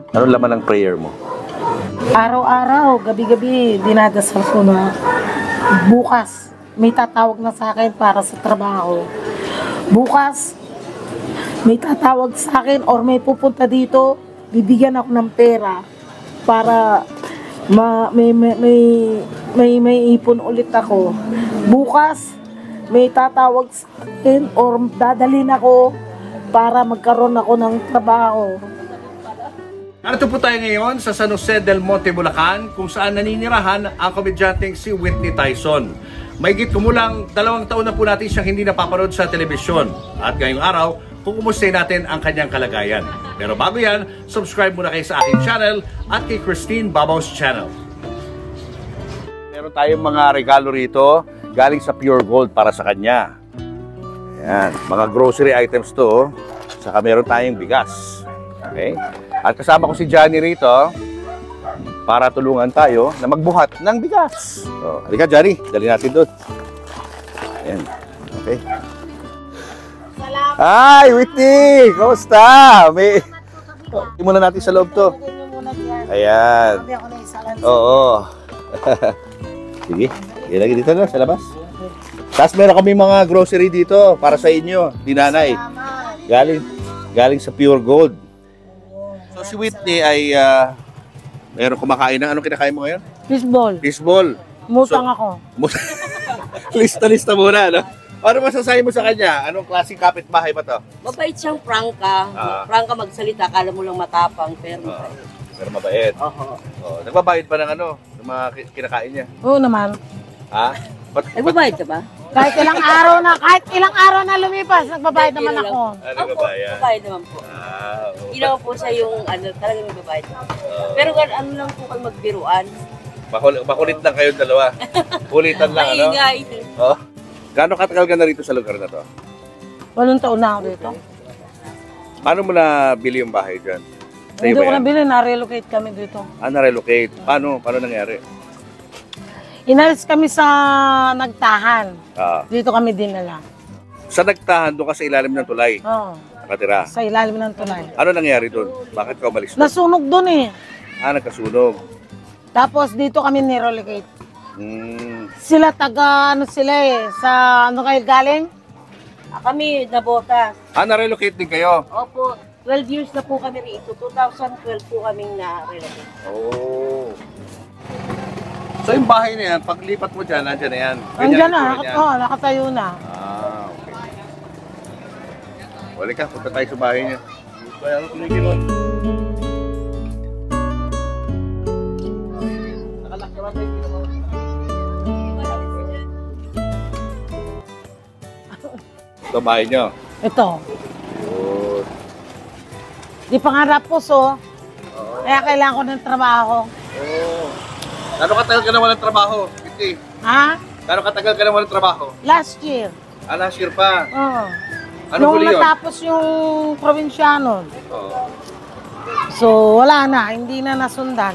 Ano laman ng prayer mo? Araw-araw, gabi-gabi, dinadasal ko na bukas may tatawag na sa akin para sa trabaho. Bukas may tatawag sa akin or may pupunta dito, bibigyan ako ng pera para may ipon ulit ako. Bukas may tatawag sa akin or dadalhin ako para magkaroon ako ng trabaho. Narito po tayo ngayon sa San Jose del Monte, Bulacan, kung saan naninirahan ang komedyanteng si Whitney Tyson. Mahigit kumulang 2 taon na po natin siyang hindi napapanood sa telebisyon. At ngayong araw, kukumustahin natin ang kanyang kalagayan. Pero bago yan, subscribe muna kayo sa aking channel at kay Christine Babau's channel. Meron tayong mga regalo rito galing sa Pure Gold para sa kanya. Ayan, mga grocery items to. Saka meron tayong bigas. Okay? At kasama ko si Johnny rito para tulungan tayo na magbuhat ng bigas. So, halika Johnny, dali natin doon. Ayan. Okay. Hi, Whitney! Kamusta? Hindi muna natin sa loob to. Ayan. Oo. Sige, ilagay dito na sa labas. Tapos meron kami mga grocery dito para sa inyo, di nanay. Galing sa Pure Gold. So si Whitney ay meron kumakain ng anong kinakain mo ngayon? Fishball. Fishball. Mutang ako. Lista muna, no? Ano masasabi mo sa kanya? Anong klaseng kapitbahay ba to? Mabait siyang prangka. Prangka magsalita, kala mo lang matapang, pero mabait. Pero mabait. Oho. Oh, nagbabayad pa ng ano, ng mga kinakain niya? Oo naman. Ha? Nagbabayad ka ba? Kahit ilang araw na lumipas, nagbabayad naman ako. Nagbabayad? Nagbabayad naman po. Okay. Hindi naman po siya yung talagang nagbabayad. Pero ano lang po kayo magbiruan. Makulit lang kayong dalawa. Kulitan lang, ano? Maingay. Oh. Gaano katagal ka na rito sa lugar na to? 8 taon na ako dito. Paano mo nabili yung bahay dyan? Hindi ko nabili, na-relocate kami dito. Na-relocate. Paano nangyari? Inalis kami sa Nagtahan. Dito kami dinala. Sa Nagtahan, doon ka sa ilalim ng tulay? Oo. Nakatira? Sa ilalim ng tulay. Ano nangyari doon? Bakit ka umalis doon? Nasunog doon eh. Nagkasunog. Tapos dito kami nirelocate. Sila sila eh. Sa ano kayo galing? Kami nabota. Na-relocate din kayo? Opo. 12 years na po kami rito. 2012 po kaming na-relocate. Oh. So yung bahay na yan, paglipat mo dyan, nandyan na yan? Nandyan na, nakatayo na. Okay. Wala ka, punta tayo sa bahay niya. Ano tuligin mo? Nakalak ka ba tayo? Ito bahay niyo? Ito. Good. Di pangarap ko kaya kailangan ko ng trabaho. Gano'ng katagal ka naman ng trabaho, Kitty? Ha? Gano'ng katagal ka naman ng trabaho? Last year. Last year pa? Oo. Ano Nung huli yun? natapos yung probinsyano. Oo. So, wala na. Hindi na nasundan.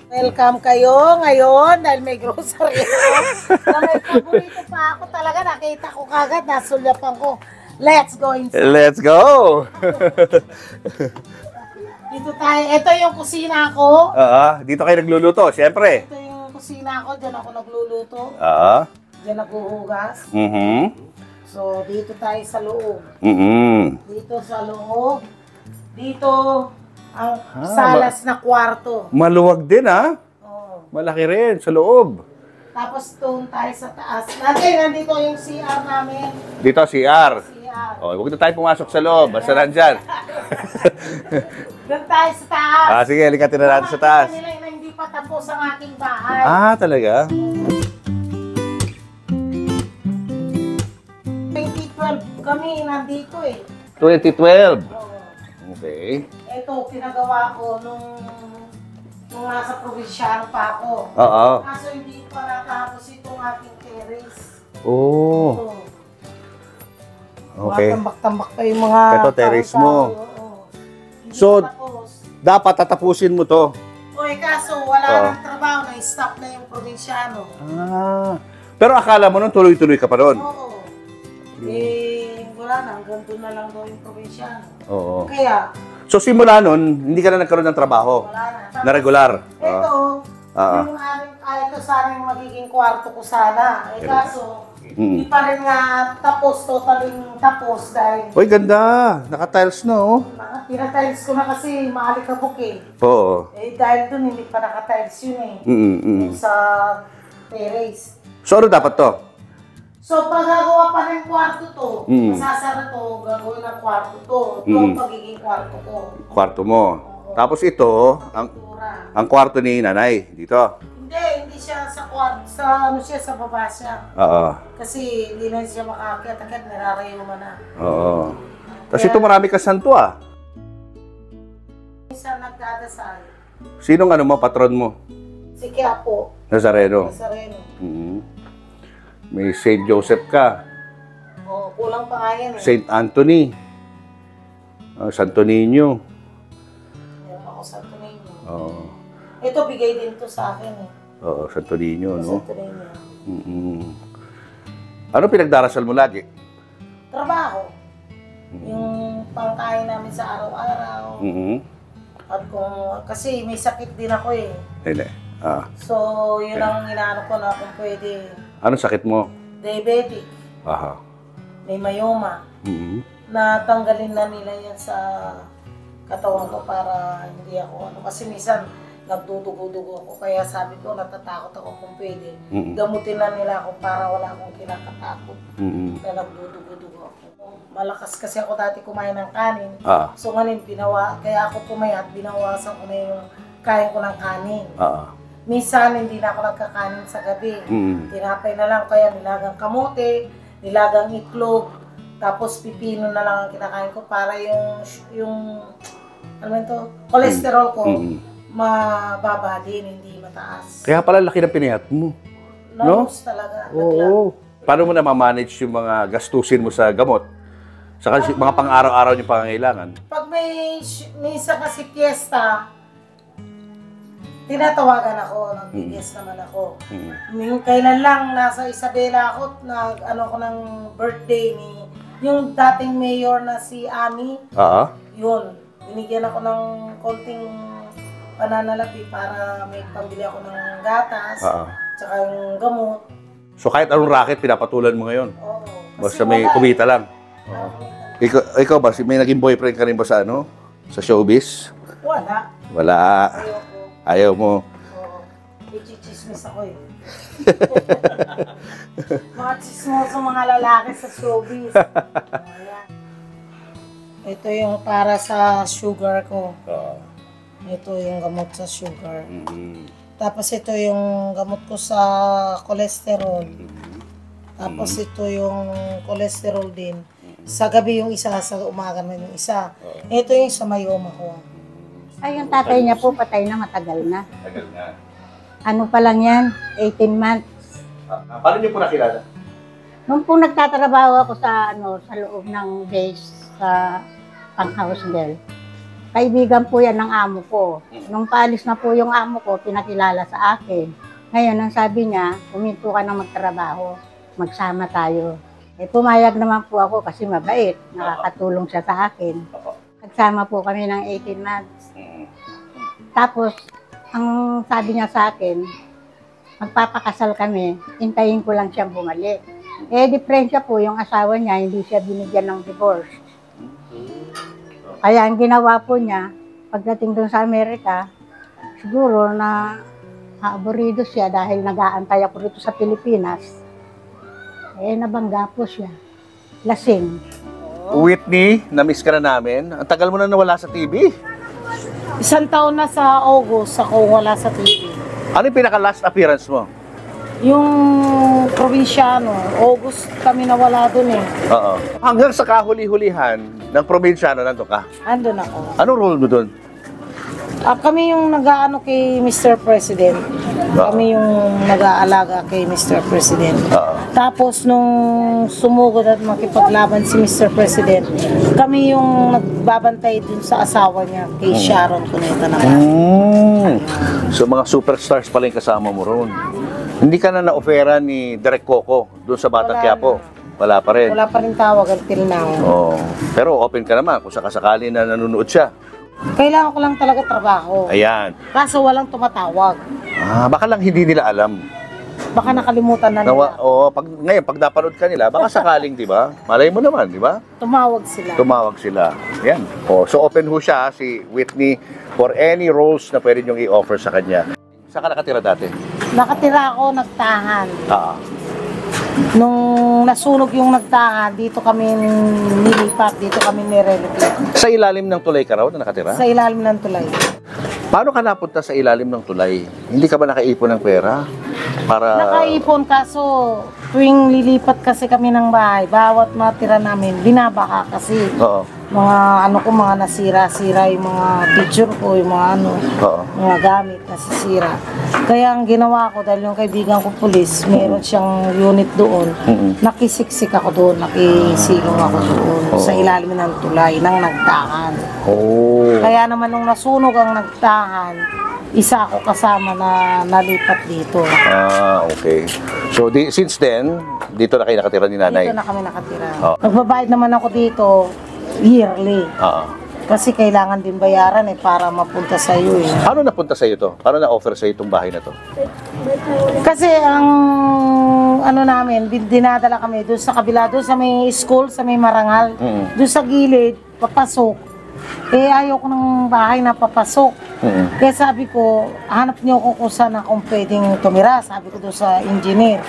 Welcome kayo ngayon dahil may grocery ako. May paborito pa ako talaga. Nakita ko kagad. Nasulyapan ko. Let's go inside. Let's go! Dito tayo. Ito yung kusina ko. Dito kayo nagluluto, siyempre. Ito yung kusina ko. Diyan ako nagluluto. Diyan naghuhugas. So, dito tayo sa loob. Dito sa loob. Dito ang salas na kwarto. Maluwag din, ha? Oo. Malaki rin, sa loob. Tapos doon tayo sa taas. Nandito yung CR namin. Dito, CR. CR. Huwag na tayo pumasok sa loob, basta nandyan. Doon tayo sa taas. Sige, halikatin na natin sa taas. Nila na hindi pa tapos ang aking bahay. Talaga? 2012 kami nandito eh. 2012. Okay. Ito, pinagawa ko nung nasa probinsyano pa ako. Kaso hindi pa natapos itong aking terrace. Oh. Okay. Tambak-tambak pa yung mga Ito, terrace mo. So, dapat tatapusin mo to. Kaso wala nang trabaho, na-stop na yung probinsyano. Pero akala mo nun tuloy-tuloy ka pa doon? Oo. Wala na, hanggang doon na lang daw yung probinsyano. Oo. Kaya, So simula nun, hindi ka na nagkaroon ng trabaho Wala na. na regular. Ito, Oo. yung ito sana yung magiging kwarto ko sana. Eh kaso, Mm. hindi pa rin nga tapos, totaling tapos dahil Uy, ganda. Naka-tiles na, oh. pinatiles ko na kasi maalikabok eh. Oo. Eh dahil dun hindi pa nakatiles yun eh. Sa terrace. So ano dapat to? So pag gagawa pa ng kwarto to, Mm. masasara to, gagawin ng kwarto to. Ito ang pagiging kwarto ko. Kwarto mo. Tapos ito, Tura. ang kwarto ni nanay. Dito. Hindi siya sa kwarto, sa ano siya, sa baba siya. Oo. Kasi hindi na siya makakit-akit, nirarayuman na. Oo. Tapos ito marami ka santo, ah. Isa nagdadasal, Sinong ano mo, patron mo? si Quiapo, Nazareno. Nazareno. Mhm. May Saint Joseph ka. Oh, kulang pa nga yan eh. Saint Anthony. Santo Niño. Meron ako sa Tunino. Oo. Ito, bigay din to sa akin eh. Oo, Santo Niño, no? Sa Tunino. Mhm. Ano pinagdarasal mo lagi? Trabaho. Yung pangkain namin sa araw-araw. Mhm. At kung, kasi may sakit din ako eh. Hindi. So, yun ang inaano ko na kung pwede. Ano sakit mo? Diabetic, Aha. may myoma. Mhm. Natanggalin na nila yan sa katawan ko para hindi ako ano. Kasi minsan, nagdudugo-dugo ako. Kaya sabi ko, natatakot ako kung pwede. Mhm. Gamutin na nila ako para wala akong kinakatakot Mhm. na nagdudugo-dugo ako. Malakas kasi ako dati kumain ng kanin. So ngayon, kaya ako pumayat, binawasan ko na yung kain ko ng kanin. Minsan, hindi na ako nagkakanin sa gabi. Mhm. Tinapay na lang, kaya nilagang kamote, nilagang itlog, tapos pipino na lang ang kinakain ko para yung ano ba ito, cholesterol ko mababa din, hindi mataas. Kaya pala laki ng pinayat mo. No? Nalos talaga. Oo. Paano mo na ma-manage yung mga gastusin mo sa gamot? Saka mga pang-araw-araw yung pangangailangan? Pag minsan kasi piyesta, tinatawagan ako, nagbibigis naman ako. Kailan lang, nasa Isabela ako, ano ko ng birthday ni, yung dating mayor na si Ami, yun, binigyan ako ng konting pananalapi para may pambili ako ng gatas, tsaka yung gamot. So kahit anong racket, pinapatulan mo ngayon? Oo. Basta may kumita lang? Ikaw ba, may naging boyfriend ka rin ba sa ano? Sa showbiz? Wala. Wala. Ayoko. Ayaw mo? Oo. Ichichismis ako eh. Mga chismoso mga lalaki sa showbiz. Ayan. Ito yung para sa sugar ko. Ito yung gamot sa sugar. Tapos ito yung gamot ko sa cholesterol. Tapos ito yung cholesterol din. Sa gabi yung isa, sa umaga naman yung isa. Ito yung sa myoma ko. Ay, yung tatay niya po patay na, matagal na. Tagal na. Ano pa lang yan, 18 months. Paano niyo po nakilala? Nung po nagtatrabaho ako sa loob ng base sa pang-house girl, kaibigan po yan ng amo ko. Nung paalis na po yung amo ko, pinakilala sa akin. Ngayon, ang sabi niya, huminto ka na magtrabaho, magsama tayo. Eh, pumayag naman po ako kasi mabait, nakakatulong siya sa akin. Nagsama po kami ng 18 months. Tapos, ang sabi niya sa akin, magpapakasal kami, hintayin ko lang siyang bumalik. Eh, diferensya po, yung asawa niya, hindi siya binigyan ng divorce. Kaya ang ginawa po niya, pagdating doon sa Amerika, siguro na aburido siya dahil nag-aantay ako rito sa Pilipinas. Eh, nabangga po siya. Lasing. Whitney, na-miss ka na namin. Ang tagal mo na nawala sa TV. Isang taon na sa August ako wala sa TV. Ano yung pinaka-last appearance mo? Yung probinsyano, August kami nawala dun eh. Oo. Hanggang sa kahuli-hulihan ng probinsyano, nandun ka. Andun ako. Anong role mo doon? Kami yung nag-aano kay Mr. President. Kami yung nag-aalaga kay Mr. President. Tapos nung sumugod at makipaglaban si Mr. President, kami yung nagbabantay dun sa asawa niya, kay Sharon Cuneta naman. So mga superstars pala yung kasama mo roon. Hindi ka na na-ofera ni Direk Coco doon sa Batang Quiapo? Wala pa rin? Wala pa rin tawag until now. Oh. Pero open ka naman kung sakasakali na nanonood siya. Kailangan ko lang talaga trabaho. Ayan. Kaso walang tumatawag. Baka lang hindi nila alam. Baka nakalimutan na nila. Ngayon, pag napanood ka nila, baka sakaling, di ba? Malay mo naman, di ba? Tumawag sila. Tumawag sila. Yan. So open ho siya, si Whitney, for any roles na pwede niyong i-offer sa kanya. Saan ka nakatira dati? Nakatira ako, nagtahan. Nung nasunog yung nagtahan, dito kami nilipat, dito kami nirelocate. Sa ilalim ng tulay ka raw na nakatira? Sa ilalim ng tulay. Paano ka napunta sa ilalim ng tulay? Hindi ka ba nakaipon ng pera? Nakaipon, kaso tuwing lilipat kasi kami ng bahay, bawat matira namin, binabaka kasi. Oo. Mga nasira-sira yung mga picture ko, yung mga mga gamit nasisira. Kaya ang ginawa ko, dahil yung kaibigan ko pulis, meron siyang unit doon, nakisiksik ako doon, nakisilong ako doon, sa ilalim ng tulay, ng nagtahan. Kaya naman nung nasunog ang nagtahan, isa ako kasama na nalipat dito. Okay. So, since then, dito na kayo nakatira ni nanay? Dito na kami nakatira. Nagbabayad naman ako dito, yearly. Kasi kailangan din bayaran para mapunta sa iyo eh. Paano napunta sa iyo to? Paano na-offer sa iyo itong bahay na to? Kasi ang namin, dinadala kami doon sa kabila, doon sa may school, sa may Marangal. Doon sa gilid, papasok. Ayaw ko ng bahay na papasok. Kaya sabi ko, hanap niyo ako kung saan akong pwedeng tumira. Sabi ko doon sa engineer.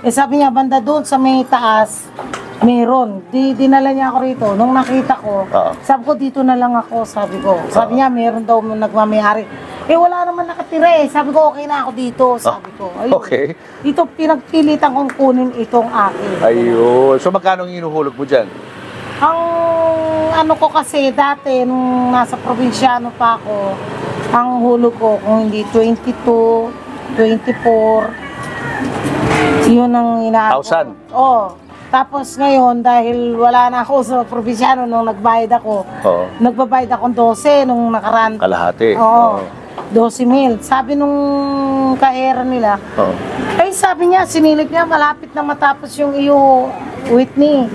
Sabi niya, banda doon sa may taas, meron. Dinala niya ako rito. Nung nakita ko, sabi ko, dito na lang ako, sabi ko. Sabi niya, meron daw nagmamayari. Wala naman nakatira eh. Sabi ko, okay na ako dito, sabi ko. Ayun. Okay. Dito pinagpilitan kong kunin itong akin. Ayun. So magkano ang inuhulog mo dyan? Ang ko kasi dati, nung nasa probinsyano pa ako, ang hulog ko, kung hindi 22, 24, yun ang inaako. 1,000? Oo. Tapos ngayon, dahil wala na ako sa probinsyano, nung nagbayad ako, nagbabayad akong 12 nung nakaraan. Kalahati. Oo. 12,000. Sabi nung kaera nila, sabi niya, sinilip niya, malapit na matapos yung iyo, Whitney.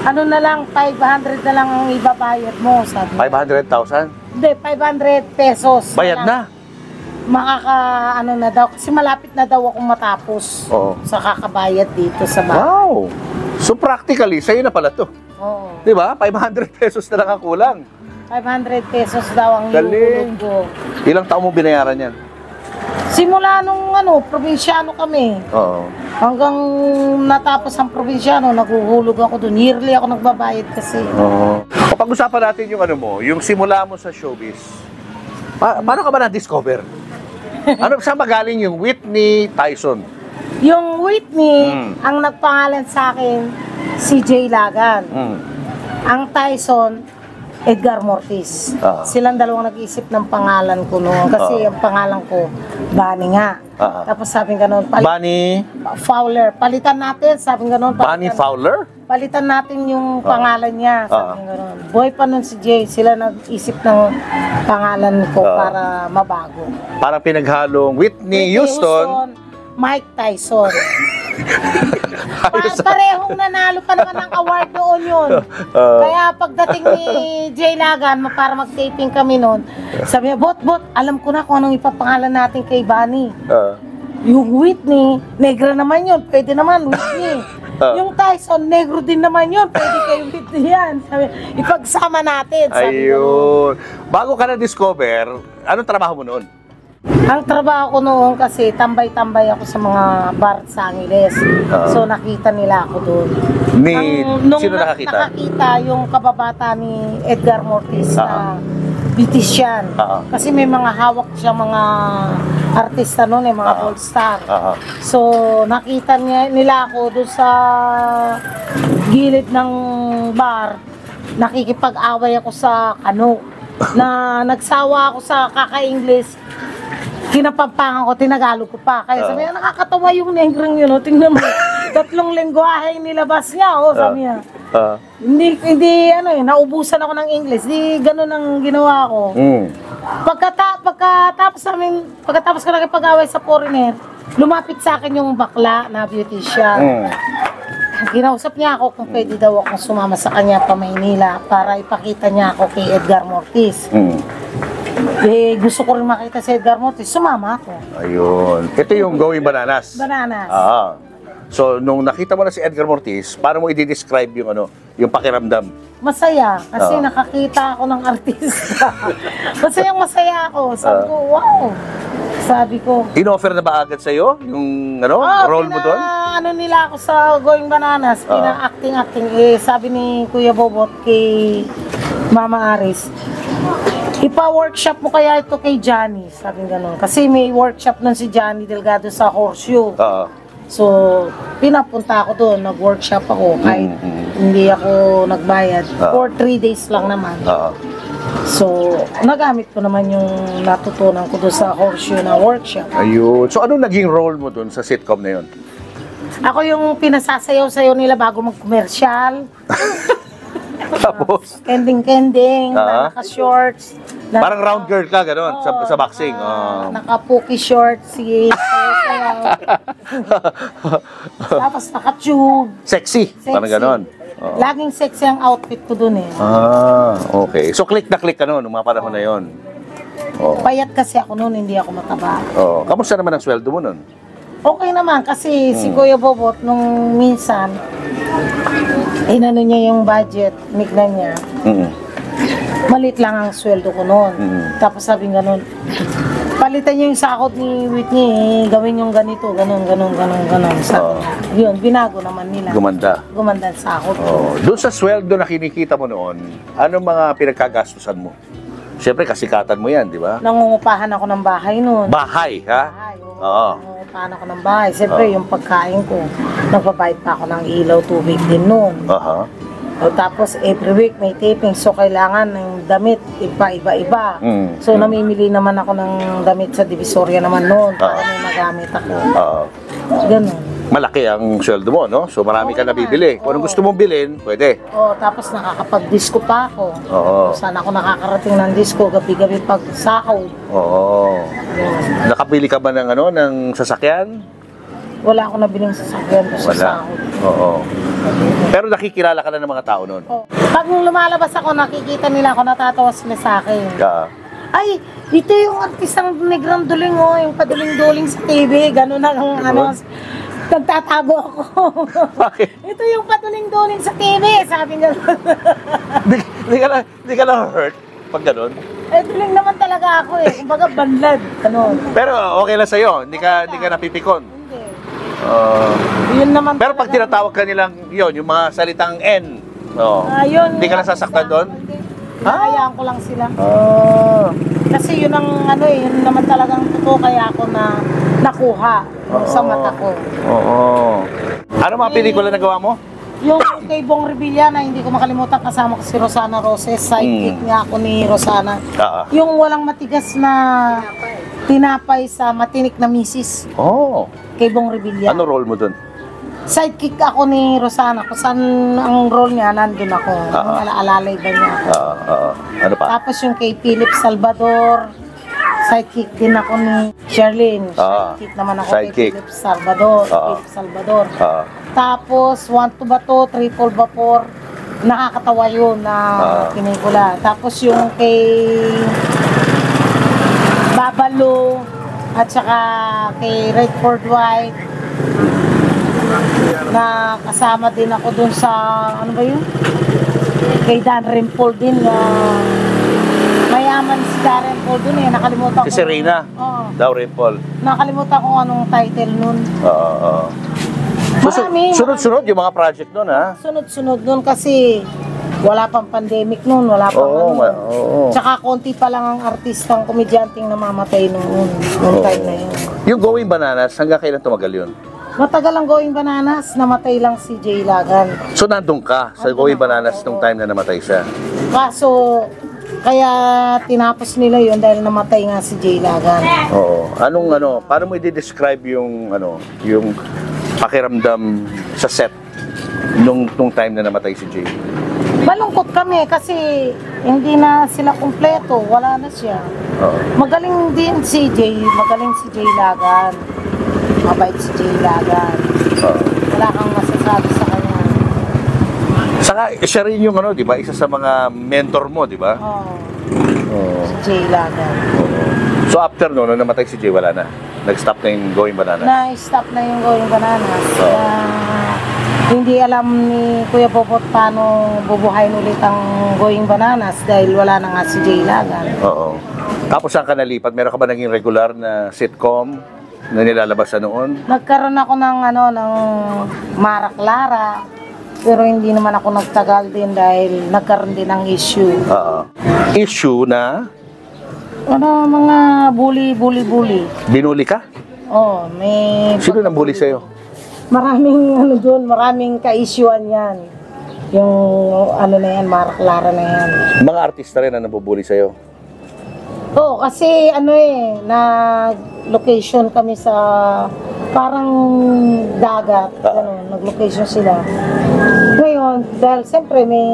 Ano na lang, 500 na lang ang ibabayad mo, sabi. 500,000? Hindi, 500 pesos. Bayad na? Na daw, kasi malapit na daw akong matapos sa kakabayad dito sa bahay. Wow! So practically, sa'yo na pala to. Oo. Di ba? 500 pesos na lang ang kulang. 500 pesos daw ang Galing. iulog ko. Ilang taon mo binayaran yan? Simula nung probinsyano kami. Hanggang natapos ang probinsyano, naguhulog ako doon. Yearly ako nagbabayad kasi. O pag-usapan natin yung yung simula mo sa showbiz. Paano ka ba na-discover? Saan magaling yung Whitney Tyson? Yung Whitney, ang nagpangalan sa akin, si Jay Lagan. Ang Tyson, Edgar Mortis. Silang dalawang nag-isip ng pangalan ko noon. Kasi ang pangalan ko, Bunny nga. Tapos sabi nga noon, Bunny Fowler. Palitan natin, sabi nga noon. Bunny Fowler? Palitan natin yung pangalan niya. Sabi nga noon. Boy pa noon si Jay. Sila nag-isip ng pangalan ko para mabago. Parang pinaghalong Whitney Houston, Mike Tyson. Parehong nanalo pa naman ng award noon yun. Kaya pagdating ni Jay Lagan, para mag-taping kami noon, sabi niya, Bot, alam ko na kung anong ipapangalan natin kay Bunny. Yung Whitney, negra naman yun, pwede naman Whitney. Yung Tyson, negro din naman yun, pwede kayong Whitney yan. Sabi, ipagsama natin. Sabi ayun. Bago ka na-discover, anong trabaho mo noon? Ang trabaho ko noon kasi tambay-tambay ako sa mga bar sa Angeles. So nakita nila ako doon. Sino nakakita? Nakakita yung kababata ni Edgar Mortis na beautician. Kasi may mga hawak siya mga artista noon, mga gold star. So nakita nila ako doon sa gilid ng bar. Nakikipag-away ako sa na nagsawa ako sa kaka-English. Kinapampangan ko, tinagalog ko pa. Kaya sabi niya, nakakatawa yung negrang yun. Tingnan mo, 3 lengguwahe nilabas niya. Sabi niya. Hindi, naubusan ako ng English. Di, ganun ang ginawa ko. Pagkatapos ko nakipag-away sa foreigner, lumapit sa akin yung bakla na beautician. Ginausap niya ako kung pwede daw akong sumama sa kanya pa Maynila para ipakita niya ako kay Edgar Mortis. Eh, gusto ko rin makita si Edgar Mortis, sumama ako. Ayun. Ito yung Going Bananas. Bananas. Ah. So, nung nakita mo na si Edgar Mortis, paano mo i-describe yung yung pakiramdam? Masaya, kasi Oo. nakakita ako ng artista. Masaya ako. Sabi ko, wow. Sabi ko, In-offer na ba agad sa'yo yung role mo doon? Ano nila ako sa Going Bananas, pina-acting. Eh, sabi ni Kuya Bobot kay Mama Aris, ipa-workshop mo kaya ito kay Johnny, sabi gano'n. Kasi may workshop nun si Johnny Delgado sa Horseshoe. Oo. So, pinapunta ako doon, nag-workshop ako, kahit hindi ako nagbayad. For 3 days lang naman. Oo. So, nagamit ko naman yung natutunan ko doon sa Horseshoe na workshop. Ayun. So, ano naging role mo doon sa sitcom na yun? Ako yung pinasasayaw-sayaw nila bago mag-commercial. Tapos? Kending-kending, na naka-shorts. Parang round girl ka, gano'n, sa boxing. Naka-pookie shorts, sige, sayaw-sayaw. Tapos naka-tube. Sexy. Parang gano'n. Oo. Laging sexy ang outfit ko dun eh. Okay. So, click na click ka noon, nung mga panahon na yun. Oh. Payat kasi ako noon, hindi ako mataba. Oh. Kamusta naman ang sweldo mo noon? Okay naman kasi si Kuya Bobot nung minsan, inano niya yung budget, mignan niya. Malit lang ang sweldo ko noon. Tapos sabi ganun, palitan niyo yung sakot ni Whitney, gawin yung ganito, ganun. Sabi niya. Yun, binago naman nila. Gumanda. Gumanda ang sakot ko. Oh. Doon sa sweldo na kinikita mo noon, anong mga pinagkagastusan mo? Siyempre, kasikatan mo yan, di ba? Nangungupahan ako ng bahay noon. Bahay, ha? Bahay, oo. Oo. Nangungupahan ako ng bahay. Siyempre, yung pagkain ko, nagbabayad pa ako ng ilaw, tubig din noon. Aha. O, tapos every week may taping, so kailangan ng damit iba-iba. So namimili naman ako ng damit sa Divisoria naman noon para may magamit ako. Ganun. Malaki ang sweldo mo, no? So marami ka nabibili. Kung anong gusto mong bilhin, pwede. O, tapos nakakapag-disco pa ako. Oo. Saan ako nakakarating ng disco, gabi-gabi pag sakaw. Oo. Yun. Nakabili ka ba ng ng sasakyan? Wala ako nabiling sasakyan ko sa Wala. sahod. Oo. Pero nakikilala ka na ng mga tao noon. O, pag lumalabas ako, nakikita nila ako, natatawa sila sa akin. Ay, dito yung artistang Negrang Duling, oh, yung paduling-duling sa TV, gano'n na ang nagtatago ako. Bakit? Ito yung paduling-duling sa TV, sabi nga. Hindi ka na hurt pag gano'n? Eh, duling naman talaga ako eh, kumbaga banlad, gano'n. Pero okay lang sa'yo, hindi ka napipikon. Hindi. Yun naman Pero pag talaga. tinatawag ka nilang yun, yung mga salitang N, Yun, hindi ka nasasaktan doon? Hayaan ko lang sila. Kasi yun ang yun naman talagang totoo kaya ako na nakuha sa mata ko. Oo. Ano mga pelikula na gawa mo? Yung kay Bong Revilla na hindi ko makalimutan, kasama ko si Rosana Roses, sidekick niya ako ni Rosana. Yung walang matigas na tinapay sa matinik na misis. Kay Bong Revilla. Ano role mo doon? Sidekick ako ni Rosana. Kung saan ang role niya, nandun ako. Alaalalay ba niya ako. Ano pa? Tapos yung kay Philip Salvador, sidekick din ako ni Charlene. Sidekick naman ako kay Philip Salvador. Tapos, Want to Bato, Triple Vapor. Nakakatawa yun na pinikula. Tapos yung kay Babalo at saka kay Redford White na kasama din ako dun sa, ano ba yun? Kay Dan Rimple din. Mayaman si Darren Paul dun eh. Nakalimutan ko. Si Serena? Daw Rimple. Nakalimutan ko anong title nun. Marami. Sunod-sunod yung mga project nun, ha? Sunod-sunod nun kasi wala pang pandemic nun, wala pang Tsaka konti pa lang ang artistang komedyanteng namamatay noon time na yun. Yung Going Bananas, hanggang kailan tumagal yun? Matagal ang Going Bananas, namatay lang si Jay Lagan. So nandun ka sa Going Bananas nung time na namatay siya? Kaso, kaya tinapos nila yun dahil namatay nga si Jay Lagan. Oo. Paano mo i-describe yung yung pakiramdam sa set nung time na namatay si Jay? Malungkot kami kasi hindi na sila kumpleto, wala na siya. Magaling din si Jay, magaling si Jay Lagan. Mabait si Jay Lagan. Wala kang masasabi sa kanya. Saka siya rin yung di ba? Isa sa mga mentor mo, di ba? Oo. Si Jay Lagan. So after no, nung namatay si Jay, wala na. Nag-stop na yung Going Bananas. Na-stop na yung Going Bananas. Oo. Hindi alam ni Kuya Bobot paano bubuhayin ulit ang Going Bananas dahil wala na nga si Jay Lagan. Oo. Tapos saan ka nalipat? Meron ka ba naging regular na sitcom na nilalabas na noon? Nagkaroon ako ng ng Mara Clara, pero hindi naman ako nagtagal din dahil nagkaroon din ng issue. Oo. Issue na Mga bully. binuli ka? Oh, may Sino nang bully sa'yo? maraming doon, maraming ka-issuean yan. Yung na yan, Mara Clara na yan. Mga artista rin na nabubuli sa'yo. Oo, kasi nag-location kami sa parang dagat, nag-location sila. Ngayon, dahil siyempre may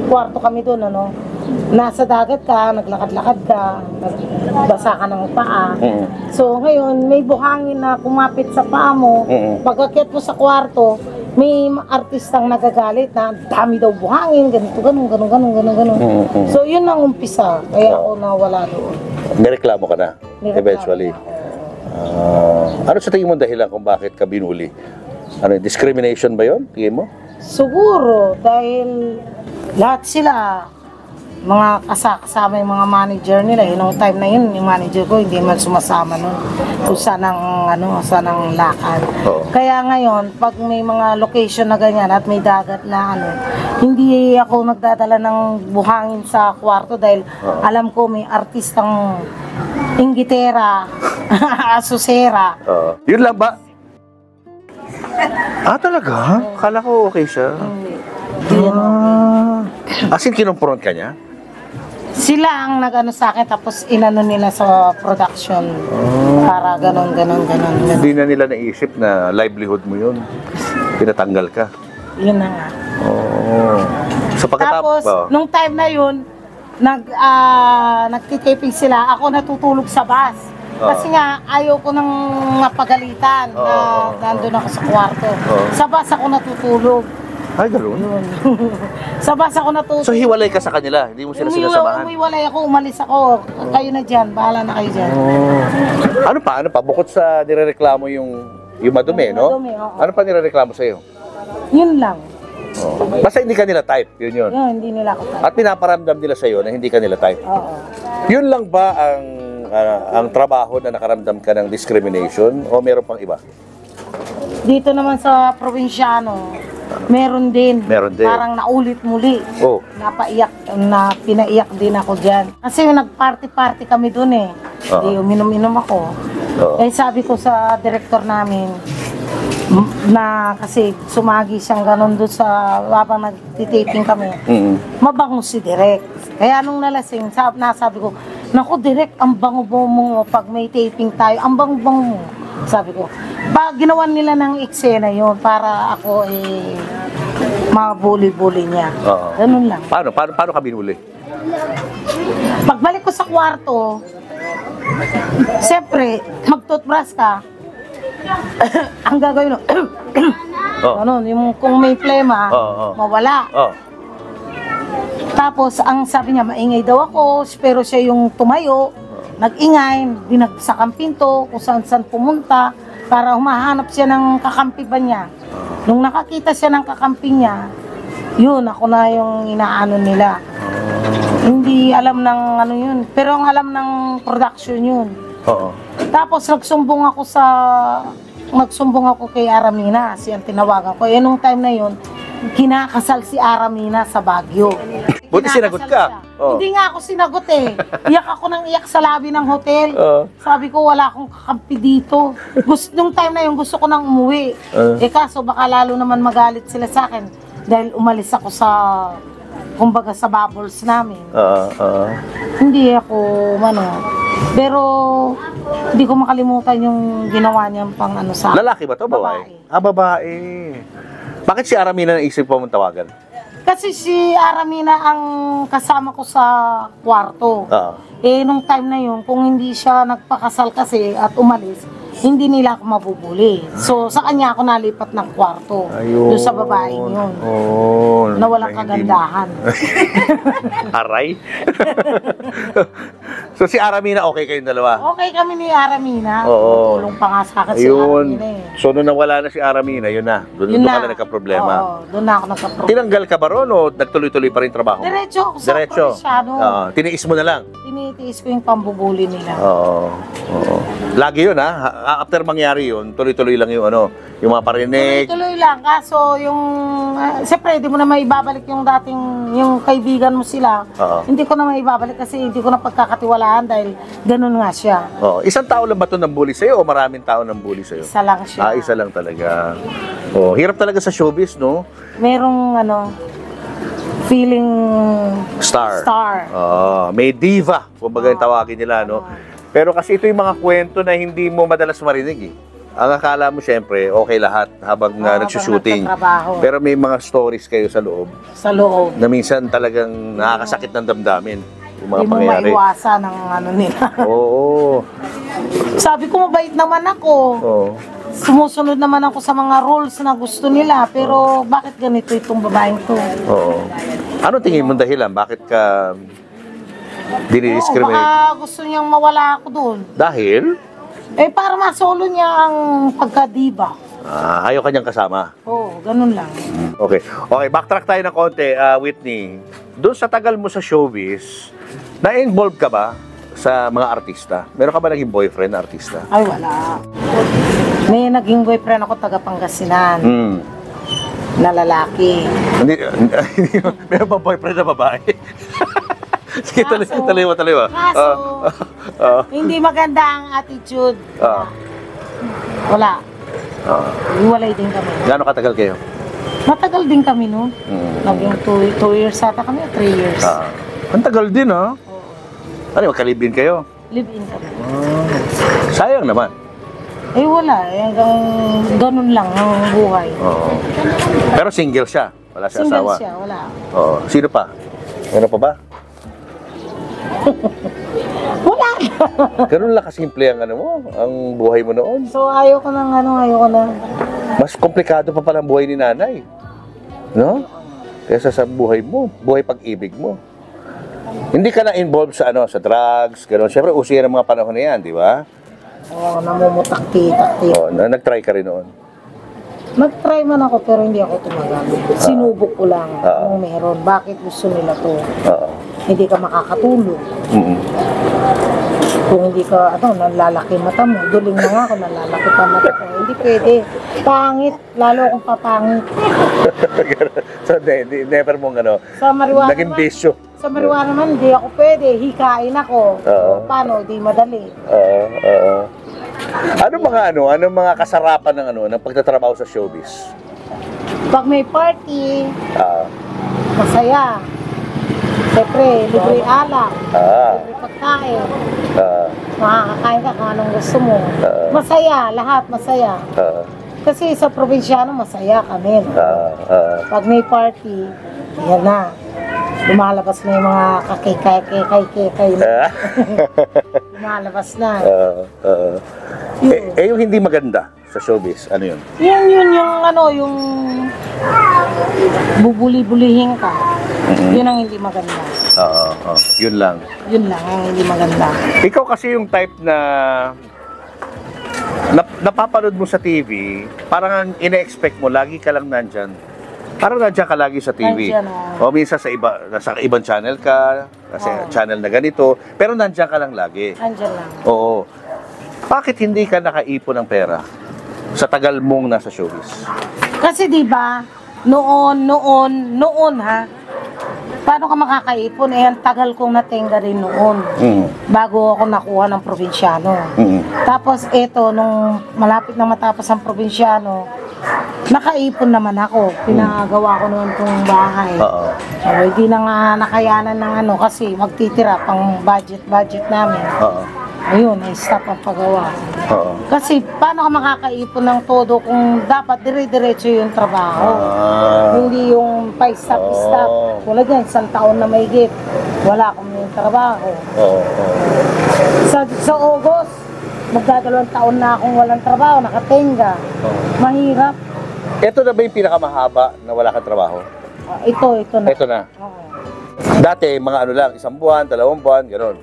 kwarto kami doon, nasa dagat ka, naglakad-lakad ka, nagbasa ka ng paa. So ngayon, may buhangin na kumapit sa paa mo. Pagkakyat mo sa kwarto, may artistang nagagalit na dami daw buhangin, ganito, ganun. So yun ang umpisa, kaya ako nawala doon. Nireklamo ka na, Nireklamo eventually. na ako. Ano sa tingin mo dahilan kung bakit ka binuli? Ano, discrimination ba yun? Tingin mo? Siguro, dahil lahat sila, mga kasama yung mga manager nila, nung time na yun, yung manager ko hindi man sumasama nun kung saan ang lakad. Oo. Kaya ngayon, pag may mga location na ganyan at may dagat na hindi ako nagdadala ng buhangin sa kwarto dahil alam ko may artistang inggitera, asusera. Yun lang ba? Talaga? Kala ko okay siya. As in, kinumpron ka niya? Sila ang sa akin tapos inano nila sa production para ganon. Hindi na nila naisip na livelihood mo yun. Pinatanggal ka. Yun na nga. So pagkatapos, Tapos, nung time na yun, nagtitaping sila, ako natutulog sa bus. Kasi nga, ayaw ko nang mapagalitan na nandun ako sa kwarto. Sa bus ako natutulog. ay, gano'n. Sa bus ako natutulog. So hiwalay ka sa kanila, hindi mo sila sinasamahan? Umiwalay ako, umalis ako. Kayo na dyan, bahala na kayo dyan. Ano pa? Bukod sa nirereklamo yung madumi, no? Madumi, oo. Ano pa nirereklamo sa'yo? Yun lang. Basta hindi ka nila type, yun. Yun, hindi nila ako tayo. At pinaparamdam nila sa'yo na hindi ka nila type. Oo. Yun lang ba ang trabaho na nakaramdam ka ng discrimination o meron pang iba? Dito naman sa probinsyano, meron din. Meron din. Parang naulit muli. Oh. Pinaiyak din ako dyan. Kasi yung nag-party-party kami dun eh. Di uminom-inom ako. Eh sabi ko sa director namin, na kasi sumagi siyang ganun doon sa habang nagtitaping kami. Mabango si Direk. Kaya nung nalasing, nasabi ko, naku Direk, ang bango-bango mo pag may taping tayo, ang bango-bango mo. Sabi ko, ginawa nila ng eksena yun para ako mabuli-buli niya. Ganun lang. Paano ka binuli? Pagbalik ko sa kwarto, siyempre, mag-toothbrush ka, ang gagawin yung kung may plema, mawala. Tapos, ang sabi niya, maingay daw ako, pero siya yung tumayo, nag-ingay, binagsak ang pinto, kung saan-saan pumunta, para humahanap siya ng kakampi ba niya. Nung nakakita siya ng kakampi niya, yun, ako na yung inaano nila. Hindi alam ng yun, pero ang alam ng production yun. Tapos nagsumbong ako kay Aramina, siyang tinawagan ko. Nung time na yun, kinakasal si Aramina sa Baguio. Buti sinagot ka. Hindi nga ako sinagot eh. Iyak ako ng iyak sa lobby ng hotel. Sabi ko, wala akong kakampi dito. Nung time na yun, gusto ko nang umuwi. Kaso baka lalo naman magalit sila sa akin dahil umalis ako kumbaga sa bubbles namin. Hindi ako, pero hindi ko makalimutan yung ginawa niyang pang sa Lalaki ba to? Babae? Babae. Bakit si Aramina naisip po mong tawagan? Kasi si Aramina ang kasama ko sa kwarto. Nung time na yun, kung hindi siya nagpakasal kasi at umalis, hindi nila ako mabubuli. So, sa kanya ako nalipat ng kwarto. Ayun. Doon sa babaeng yun. Oh, Na walang hindi- kagandahan. Aray? So si Aramina, okay kayong dalawa? Okay kami ni Aramina. Oo. Tulong pa nga sa akin si Ayun. Aramina eh. So nung nawala na si Aramina, yun na. Doon ka na nagka-problema. Oo, doon na ako nagka-problema. Tinanggal ka ba ron o nagtuloy-tuloy pa rin trabaho mo? Diretso ako sa Diretso. provinsyano. Oo, tiniis mo na lang. Tinitiis ko yung pambubuli nila. Oo. Oo. Lagi yun ha. After mangyari yun, tuloy-tuloy lang yung ano, yung mga parinig. Tuloy-tuloy lang. Kaso yung, siyempre, hindi mo na maibabalik yung dating, yung kaibigan mo sila. Oo. Hindi ko na maibabalik kasi hindi ko na pagkakatiwalaan dahil ganun nga siya. Oo. Isang tao lang ba ito ng bully sa'yo o maraming tao ng bully sa'yo? Isa lang siya. Isa lang talaga. Oh, hirap talaga sa showbiz, no? Merong feeling Star. star. May diva, kumbaga yung tawagin nila, no? Pero kasi ito yung mga kwento na hindi mo madalas marinig, eh. Ang akala mo, syempre, okay lahat habang nagsushooting. nagtatrabaho. Pero may mga stories kayo sa loob Sa loob. na minsan talagang nakakasakit ng damdamin yung mga Hindi mo pangyayari. maiwasan ng nila. Oo. Sabi ko, mabait naman ako. Oo. Sumusunod naman ako sa mga rules na gusto nila. Pero bakit ganito itong babaeng to? Oo. Ano tingin mo dahilan? Bakit ka Oo, dinidiscriminate? baka gusto niyang mawala ako doon. Dahil? Para masolo niya ang pagka-diva. Ayaw kanyang kasama. Oo, ganun lang. Okay. Okay, backtrack tayo ng konti, Whitney. Doon sa tagal mo sa showbiz, na-involve ka ba sa mga artista? Meron ka ba naging boyfriend na artista? Ay, wala. May naging boyfriend ako taga Pangasinan na lalaki. Hindi, meron ba boyfriend na babae? Sige, tuloy mo. Kaso, hindi maganda ang attitude. Wala. Iwalay din kami. Gaano katagal kayo? Matagal din kami noon. Naging 2 years ata kami, 3 years. Ang tagal din, ha? Ano, magkalibin kayo? Live-in kami. Sayang naman. Wala. Hanggang ganun lang ang buhay. Pero single siya. Wala siya Single asawa. siya, wala. Sino pa? Meron pa ba? Wala. Ganun lang kasimple ang ang buhay mo noon. So, ayoko na. Mas komplikado pa pala ang buhay ni nanay. No? Kaysa sa buhay mo, buhay pag-ibig mo. Hindi ka na involved sa sa drugs, gano'n. Siyempre, uso yan ang mga panahon na yan, di ba? Namumutakti-takti. Nag-try ka rin noon. Nag-try man ako pero hindi ako tumagal. Sinubok ko lang kung meron. Bakit gusto nila to? Hindi ka makakatulog. Kung hindi ka, nalalaki mata mo. Duling na nga ako, nalalaki pa mata ko. Hindi pwede. Pangit. Lalo akong papangit. So, never mong Sa marijuana naging naman, bisyo. sa marijuana naman, hindi ako pwede. Hikain ako. Paano? Di madali. Ano mga kasarapan ng pagtatrabaho sa showbiz? Pag may party, Ah, masaya. Siyempre, libre alak, libre pagkain. Makakakain ka kung anong gusto mo. Masaya, lahat masaya. Kasi sa probinsyano, masaya kami. Pag may party, yan na. Lumalabas na yung mga kakay na. Lumalabas na. yung hindi maganda sa showbiz, ano yun? Yun yung bubuli-bulihin ka. Yun ang hindi maganda. Yun lang. Yun lang ang hindi maganda. Ikaw kasi yung type na napapanood mo sa TV, parang ang ine-expect mo, lagi ka lang nandyan. Parang nandiyan ka lagi sa TV. Nandiyan, O minsan nasa ibang channel ka, sa channel na ganito, pero nandiyan ka lang lagi. Andiyan lang. Oo. Bakit hindi ka nakaipon ng pera sa tagal mong nasa showbiz? Kasi di ba noon ha, paano ka makakaipon? Ang tagal kong natenga rin noon. Bago ako nakuha ng probinsyano. Tapos eto, nung malapit na matapos ang probinsyano, nakaipon naman ako. Pinagawa ko noon kong bahay. Hindi na nga nakayanan ng kasi magtitira pang budget namin. Ayun, na-stop ang paggawa. Kasi paano ka makakaipon ng todo kung dapat dire-diretso yung trabaho. Hindi yung pa-stop-stop. Tulad yan, 1 taon na mahigit. Wala akong yung trabaho. Sa August, magdadalawang taon na akong walang trabaho, nakatenga. Mahirap. Ito na ba yung pinakamahaba na wala kang trabaho? Ito na. Ito na. Oo. Dati, mga ano lang, 1 buwan, 2 buwan, gano'n.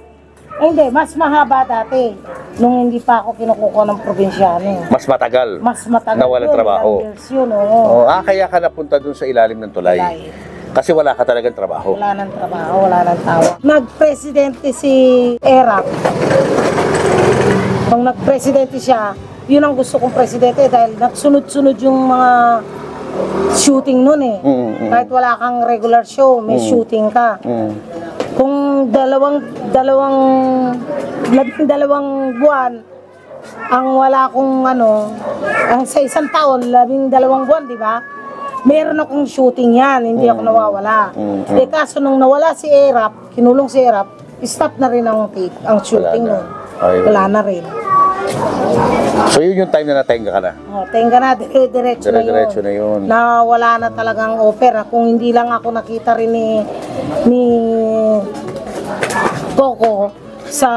Hindi, mas mahaba dati. Nung hindi pa ako kinukuha ng probinsyano. Mas matagal. Mas matagal Na walang yun, trabaho. ilang years yun, oo. Kaya ka napunta dun sa ilalim ng tulay. Tulay. Kasi wala ka talagang trabaho. Wala nang trabaho, wala nang tawa. Nagpresidente si Erap. Nung nagpresidente siya, yun ang gusto kong presidente dahil nagsunod-sunod yung mga shooting nun eh. Kahit wala kang regular show, may shooting ka. Kung dalawang buwan ang wala kong sa isang taon, 12 buwan, di ba? Meron akong shooting yan, hindi ako nawawala. Eh kaso nung nawala si Erap, kinulong si Erap, stop na rin ang shooting nun. Wala na rin. So yun yung time na natenga ka na? Tenga na, dire-diretso Na yun. Na wala na talagang opera. Kung hindi lang ako nakita rin ni Coco sa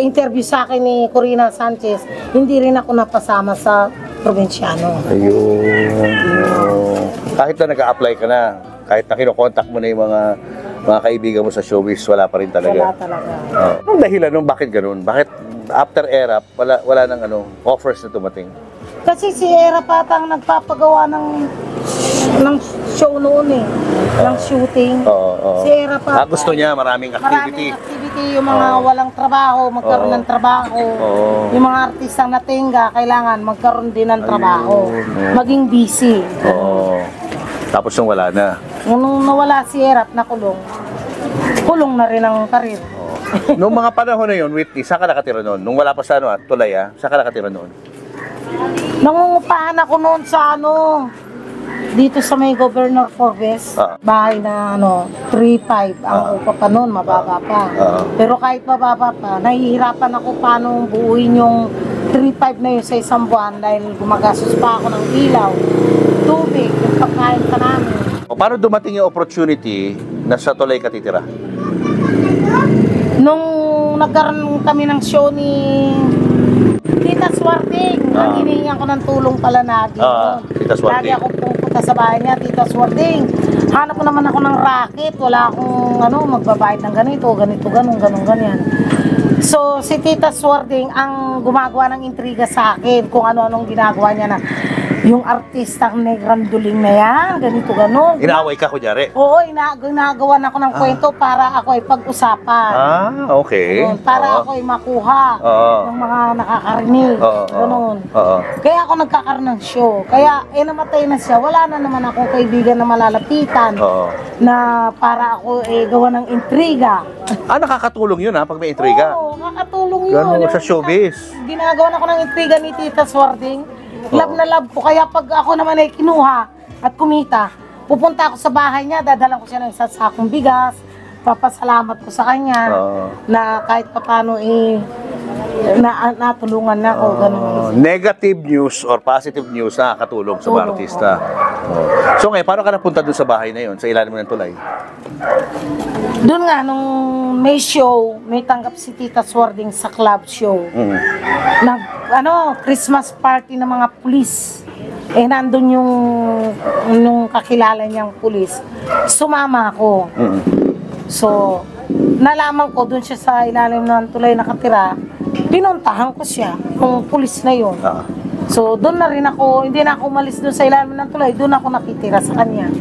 interview sa akin ni Corina Sanchez, hindi rin ako napasama sa probinsyano. Ayun. Kahit na nag-a-apply ka na, kahit na kinokontak mo na yung mga kaibigan mo sa showbiz, wala pa rin talaga. Wala talaga. Anong dahilan nung bakit ganun? Bakit after Erap, wala nang offers na tumating? Kasi si Era Patang nagpapagawa ng show noon eh, ng shooting. Si Era Patang. Gusto niya maraming activity. Maraming activity, yung mga walang trabaho, magkaroon ng trabaho. Yung mga artistang natenga, kailangan magkaroon din ng trabaho. Maging busy. Tapos nung wala na. Nung nawala si Erap, nakulong. Kulong na rin ang karir. Noong mga panahon na yun, Whitney, saan ka nakatira noon? Nung wala pa sa tulay, saan ka nakatira noon? Nangungupahan ako noon sa dito sa may Governor Forbes, bahay na 3.5 ang upa pa noon, mababa pa. Pero kahit mababa pa, nahihirapan ako paano buuin yung 3.5 na yun sa isang buwan dahil gumagastos pa ako ng ilaw, tubig, yung pagkain pa namin. Paano dumating yung opportunity na sa tulay ka titira? Nung nagkaroon kami ng show ni Tita Swarding, ang hinihingan ko ng tulong pala lagi. Tita Swarding. Lagi ako pupunta sa bahay niya, Tita Swarding. Hanap ko naman ako ng racket, wala akong magbabayad ng ganito, ganyan. So, si Tita Swarding ang gumagawa ng intriga sa akin kung ano-anong ginagawa niya na yung artistang negranduling na yan, ganito, ganon. Inaaway ka, kunyari? Oo, ginagawa na ako ng kwento para ako ay pag-usapan. Okay. Ganun, para ako ay makuha ng mga nakakarinig. Ganun. Kaya ako nagkakaroon ng show. Kaya, namatay na siya. Wala na naman akong kaibigan na malalapitan na para ako gawa ng intriga. Nakakatulong yun pag may intriga? Oo, nakakatulong yun. Ganun, sa showbiz. Ginagawa na ako ng intriga ni Tita Swarding. Love na love ko. Kaya pag ako naman ay kinuha at kumita, pupunta ako sa bahay niya, dadalan ko siya ng isang sakong bigas, papasalamat ko sa kanya na kahit papano natulungan na ako. Negative news or positive news nakakatulong sa mga artista. So ngayon, paano ka napunta doon sa bahay na yun, sa ilalim ng tulay? Doon nga, nung may show, may tanggap si Tita Swarding sa club show. Christmas party ng mga pulis. Nandun yung kakilala niyang pulis. Sumama ako. So, nalaman ko doon siya sa ilalim ng tulay nakatira. Pinuntahan ko siya, yung pulis na yun. So, doon na rin ako, hindi na ako umalis doon sa ilalim ng tulay, doon ako nakitira sa kanya.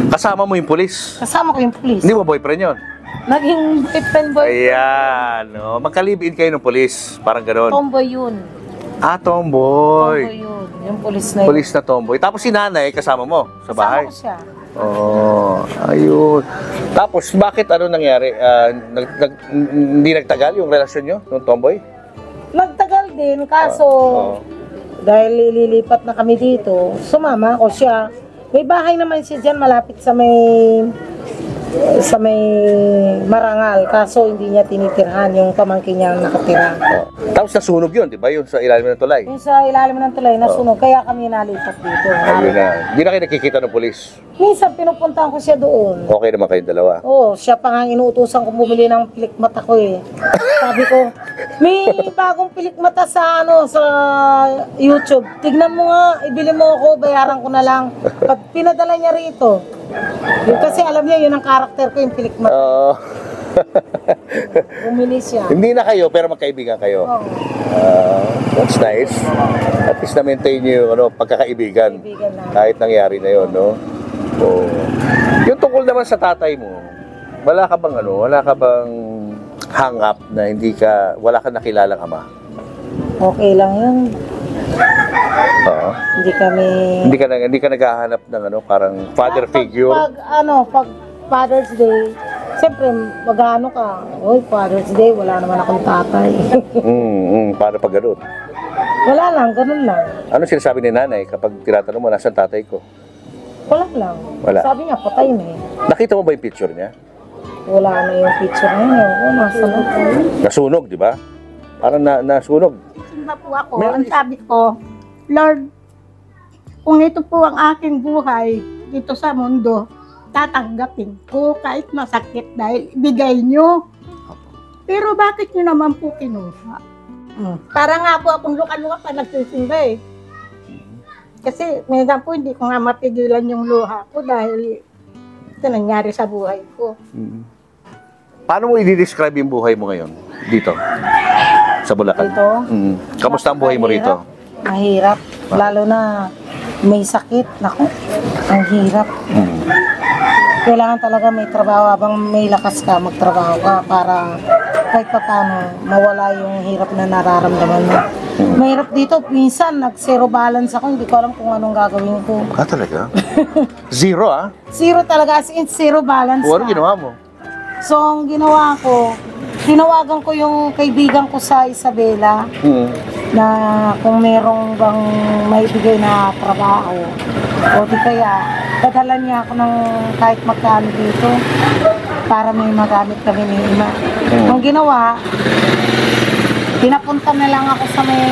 Kasama mo yung pulis? Kasama ko yung pulis. Hindi mo boyfriend yun? Naging boyfriend. Ayan, magkalibin kayo ng pulis, parang gano'n. Tomboy yun. Tomboy. Tomboy yun, yung pulis na yun. Pulis na tomboy. Tapos si nanay, kasama mo sa bahay? Kasama ko siya. Ayun. Tapos, bakit nangyari? Hindi nagtagal yung relasyon nyo, nung tomboy? Nagtagal din, kaso dahil lilipat na kami dito, sumama ako siya. May bahay naman siya dyan, malapit sa may sa may Marangal, kaso hindi niya tinitirhan yung pamangkin niya nakatira. Tapos nasunog yun, di ba? Yung sa ilalim ng tulay. Yung sa ilalim ng tulay, nasunog, kaya kami nalipat dito. Ayun na. Hindi na kayo nakikita ng polis. Minsan pinupuntahan ko siya doon. Okay naman kayong dalawa. Oo, siya pa nga inuutosan kong bumili ng pilikmata ko eh. Sabi ko, may bagong pilikmata sa sa YouTube. Tignan mo nga, ibili mo ako, bayaran ko na lang. Pag pinadala niya rito, yun, kasi alam niya yun ang karakter ko, yung pilikmata. Oo. Bumili siya. Hindi na kayo, pero magkaibigan kayo. Oo, That's nice. At least na-maintain nyo yung pagkakaibigan. kaibigan na. Kahit nangyari na yun, no? Oo. Yung tungkol naman sa tatay mo, wala ka bang hang up na wala ka nakilalang ama? Okay lang yun. Oo. Hindi kami... Hindi ka naghahanap ng parang father figure? Pag Father's Day, siyempre, mag-ano ka, oy, Father's Day, wala naman akong tatay. Paano pag ganun? Wala lang, ganun lang. Ano sinasabi ni nanay kapag tinatanong mo, nasan tatay ko? Wala lang. Wala. Sabi niya, patay na eh. Nakita mo ba yung picture niya? Wala na yung picture niya. Oo, nasa na po. Nasunog, di ba? Parang nasunog. Simba po ako. Ang sabi ko, Lord, kung ito po ang aking buhay dito sa mundo, tatanggapin ko kahit masakit dahil ibigay nyo. Pero bakit nyo naman po kinuha? Para nga po akong luka-luka pa nagsisimba eh. Kasi minsan po hindi ko nga mapigilan yung luha ko dahil ito nangyari sa buhay ko. Paano mo i-describe yung buhay mo ngayon dito? Sa Bulacan? Dito? Kamusta ang buhay mo rito? Mahirap. Lalo na may sakit. Naku, ang hirap. Kailangan talaga may trabaho. Habang may lakas ka, magtrabaho ka para kahit pa paano mawala yung hirap na nararamdaman mo. Mahirap dito. Minsan, nag-zero balance ako. Hindi ko alam kung anong gagawin ko. Talaga? Zero, Zero talaga. As in, zero balance O, ano na. ginawa mo? So, ang ginawa ko, tinawagan ko yung kaibigan ko sa Isabela na kung merong bang maibigay na trabaho o di kaya dadala niya ako ng kahit magkano dito para may magamit kami ni Ima. Ang ginawa, pinapunta na lang ako sa may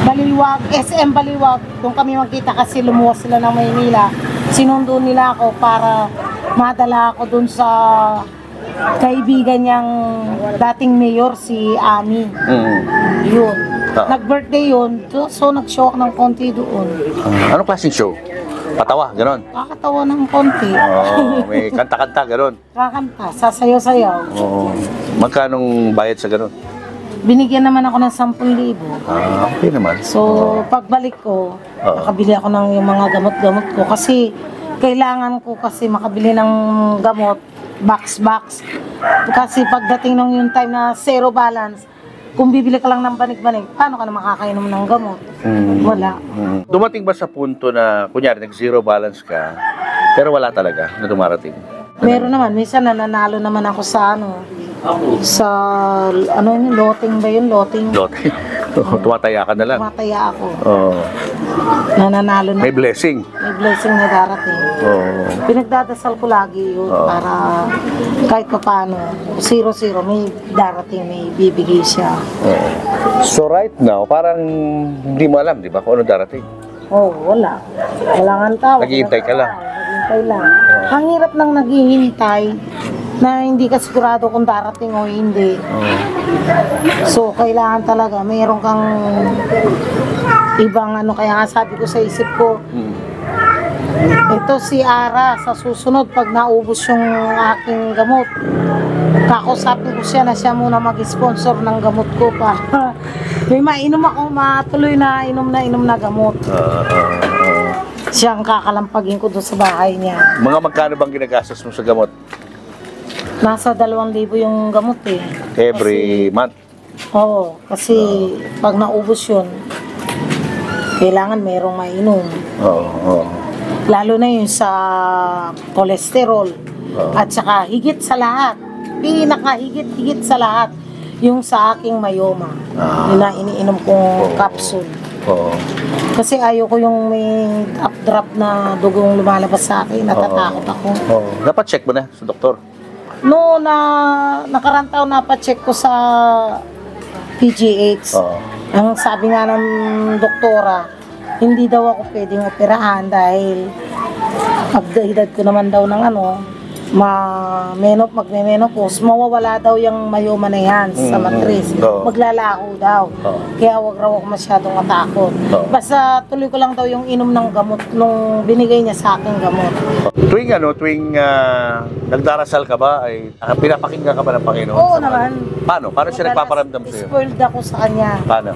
Baliwag, SM Baliwag. Doon kami magkita kasi lumuwas sila ng Maynila. Sinundo nila ako para madala ako dun sa kaibigan niyang dating mayor, si Ami. Yun. Nag-birthday yun, so nag-show ako ng konti doon. Anong klaseng show? Patawa, gano'n? Kakatawa ng konti. May kanta-kanta, gano'n? Kakanta, sasayaw-sayaw. Magkanong bayad sa gano'n? Binigyan naman ako ng 10,000. Okay naman. So, pagbalik ko, nakabili ako ng yung mga gamot-gamot ko kasi kailangan ko kasi makabili ng gamot, box. Kasi pagdating ng yung time na zero balance, kung bibili ka lang ng banig-banig, paano ka na makakainom ng gamot? Wala. Dumating ba sa punto na, kunyari, nag-zero balance ka, pero wala talaga na dumarating? Meron naman, minsan nananalo naman ako sa loting ba yun? Loting. Tumataya ka na lang. Tumataya ako. Nananalo na. May blessing. May blessing na darating. Pinagdadasal ko lagi yun para kahit pa paano, 0-0, may darating, may bibigay siya. So right now, parang hindi mo alam, di ba, kung ano darating? Wala. Wala nga tawag. Naghihintay ka lang. Naghihintay lang. Ang hirap nang naghihintay na hindi ka sigurado kung darating o hindi. So, kailangan talaga, mayroon kang ibang kaya nga sabi ko sa isip ko, ito si Ara, sa susunod, pag naubos yung aking gamot, kakusapin ko siya na siya muna mag-sponsor ng gamot ko para may mainom ako, matuloy na inom na gamot. Siyang kakalampagin ko doon sa bahay niya. Mga magkano bang ginagastos mo sa gamot? Nasa 2,000 yung gamot eh. Every month? Oo, kasi pag naubos yun, kailangan merong mainom. Lalo na yun sa cholesterol. At saka higit sa lahat, pinakahigit sa lahat, yung sa aking mayoma. Yun na iniinom kong capsule. Oo. Kasi ayaw ko yung may drop na dugong lumalabas sa akin. Natatakot ako. Oo. Dapat check mo na sa doktor. No, nakarang taon napacheck ko sa PGH. Oo. Ang sabi nga ng doktora, hindi daw ako pwedeng operahan dahil pagdahidag ko naman daw ng magme-menopause, mawawala daw yung mayoma na yan sa matris. Oo. Maglalako daw. Oo. Kaya wag raw ako masyadong matakot. Oo. Basta tuloy ko lang daw yung inom ng gamot nung binigay niya sa akin gamot. Tuwing nagdarasal ka ba, ay pinapakinggan ka ba ng Panginoon? Oo naman. Paano? Paano siya nagpaparamdam sa'yo? Spoiled ako sa kanya. Paano?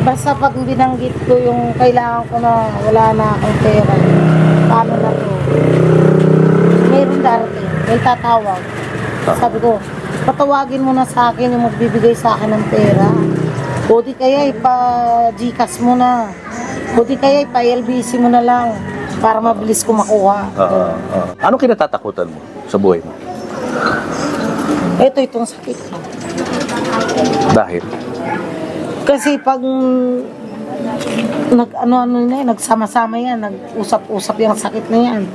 Basta pag binanggit ko yung kailangan ko na wala na akong pera, paano na to? Mayroon darating, may tatawag. Sabi ko, patawagin mo na sa akin yung magbibigay sa akin ng pera. O di kaya ipa-Gcash mo na. O di kaya ipa-LBC mo na lang para mabilis ko makuha. Anong kinatatakutan mo sa buhay mo? Itong sakit ko. Dahil? Kasi pag nagsama-sama yan, nag-usap-usap yung sakit na yan,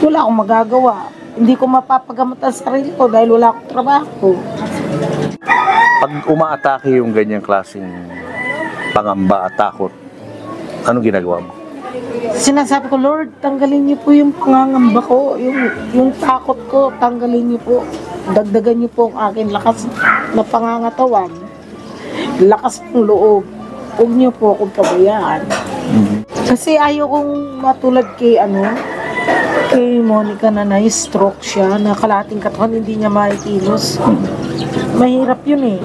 wala akong magagawa. Hindi ko mapapagamot ang sarili ko dahil wala akong trabaho. Pag umaatake yung ganyang klaseng pangamba at takot, anong ginagawa mo? Sinasabi ko, Lord, tanggalin niyo po yung pangangamba ko, yung takot ko, tanggalin niyo po. Dagdagan niyo po ang akin lakas na pangangatawan. Lakas ng loob. Huwag niyo po akong pabayaan. Kasi ayaw kong matulad kay Monica na na-stroke siya, na kalating katawan, hindi niya makikilos. Mahirap yun eh.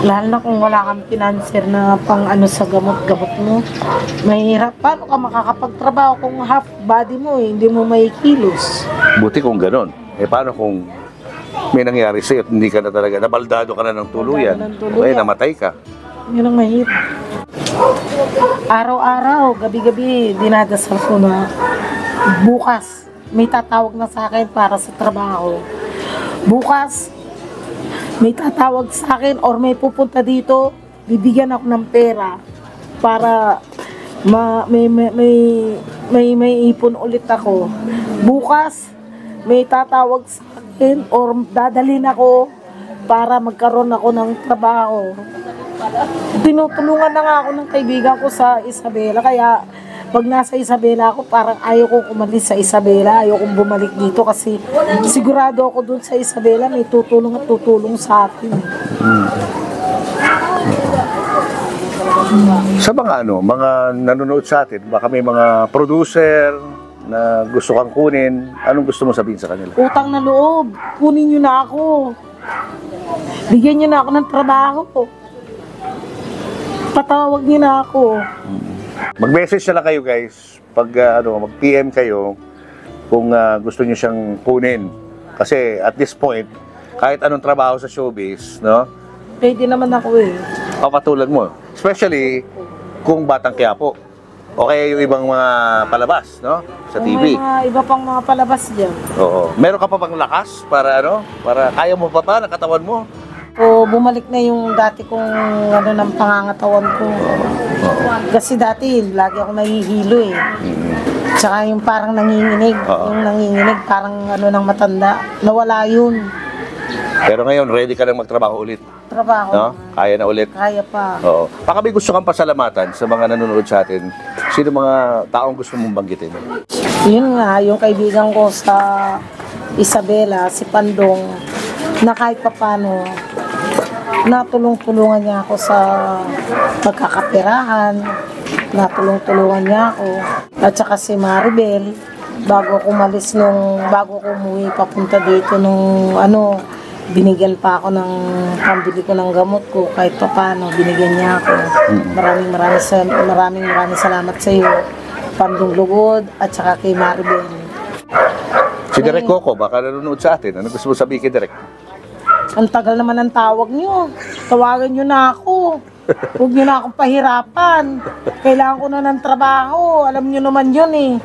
Lalo na kung wala kang pinanser na pang sa gamot-gamot mo. Mahirap. Paano ka makakapagtrabaho kung half body mo hindi mo makikilos? Buti kung ganon. Paano kung may nangyari sa'yo at hindi ka na talaga, nabaldado ka na ng tuluyan, okay, namatay ka? Yun ang mahirap. Araw-araw, gabi-gabi, dinadasal ko na bukas may tatawag na sa akin para sa trabaho. Bukas may tatawag sa akin or may pupunta dito, bibigyan ako ng pera para may ipon ulit ako. Bukas may tatawag sa akin or dadalhin ako para magkaroon ako ng trabaho. Tinutulungan na nga ako ng kaibigan ko sa Isabela, kaya pag nasa Isabela ako, parang ayaw kong umalis sa Isabela, ayaw kong bumalik dito kasi sigurado ako dun sa Isabela may tutulong at tutulong sa akin. Sa mga mga nanonood sa atin, baka may mga producer na gusto kang kunin, anong gusto mo sabihin sa kanila? Utang na loob, kunin nyo na ako. Bigyan nyo na ako ng trabaho. Patawag nyo na ako. Mag-message na lang kayo guys, pag mag-PM kayo kung gusto niyo siyang kunin. Kasi at this point, kahit anong trabaho sa showbiz, no? Pwede naman ako eh. Papatulan mo. Especially kung Batang Quiapo. O kaya yung ibang mga palabas, no? Sa Kung TV. may mga iba pang mga palabas dyan. Oo. Meron ka pa bang lakas para para kaya mo pa ng katawan mo? O bumalik na yung dati kong ng pangangatawan ko. Kasi dati, lagi ako nahihilo eh. Tsaka yung parang nanginginig. Yung nanginginig, parang ng matanda. Nawala yun. Pero ngayon, ready ka nang magtrabaho ulit. Trabaho. No? Kaya na ulit. Kaya pa. Oo. Baka may gusto kang pasalamatan sa mga nanonood sa atin. Sino mga taong gusto mong banggitin? Yun nga, yung kaibigan ko sa Isabela, si Pandong, na kahit papano, natulong-tulungan niya ako sa pagkakapirahan, natulong-tulungan niya ako. At saka si Maribel, bago ko umuwi papunta dito binigyan pa ako ng pambili ko ng gamot ko, kahit pa paano, binigyan niya ako. Maraming salamat sa iyo, Pandong Lugod, at saka kay Maribel. Si Direk Coco, baka nanonood sa atin. Ano gusto mo sabihin kay Direk? Ang tagal naman ng tawag niyo. Tawagan niyo na ako. Huwag niyo na akong pahirapan. Kailangan ko na ng trabaho. Alam niyo naman yun eh.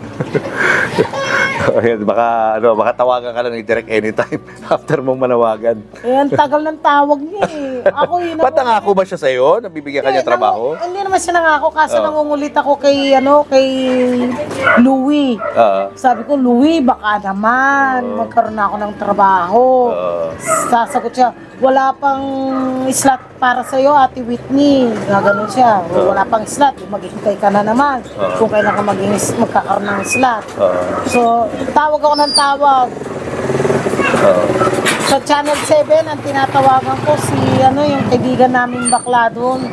Ayan, baka tawagan ka lang ni Direk anytime after mong manawagan. Ang tagal ng tawag niya eh. Ako yun. Ba't nangako ba siya sa'yo? Nabibigyan ka niya trabaho? Hindi naman siya nangako, kaso Oo. nangungulit ako kay Louie. Sabi ko, Louie, baka naman magkaroon ako ng trabaho. Sasagot siya, wala pang slot para sa'yo, Ate Whitney. Gano'n siya, wala pang slot, maghihintay ka na naman kung kailan ka magkakaroon ng slot. So, tawag ako ng tawag. Sa Channel 7, ang tinatawagan ko yung kaibigan namin bakla doon.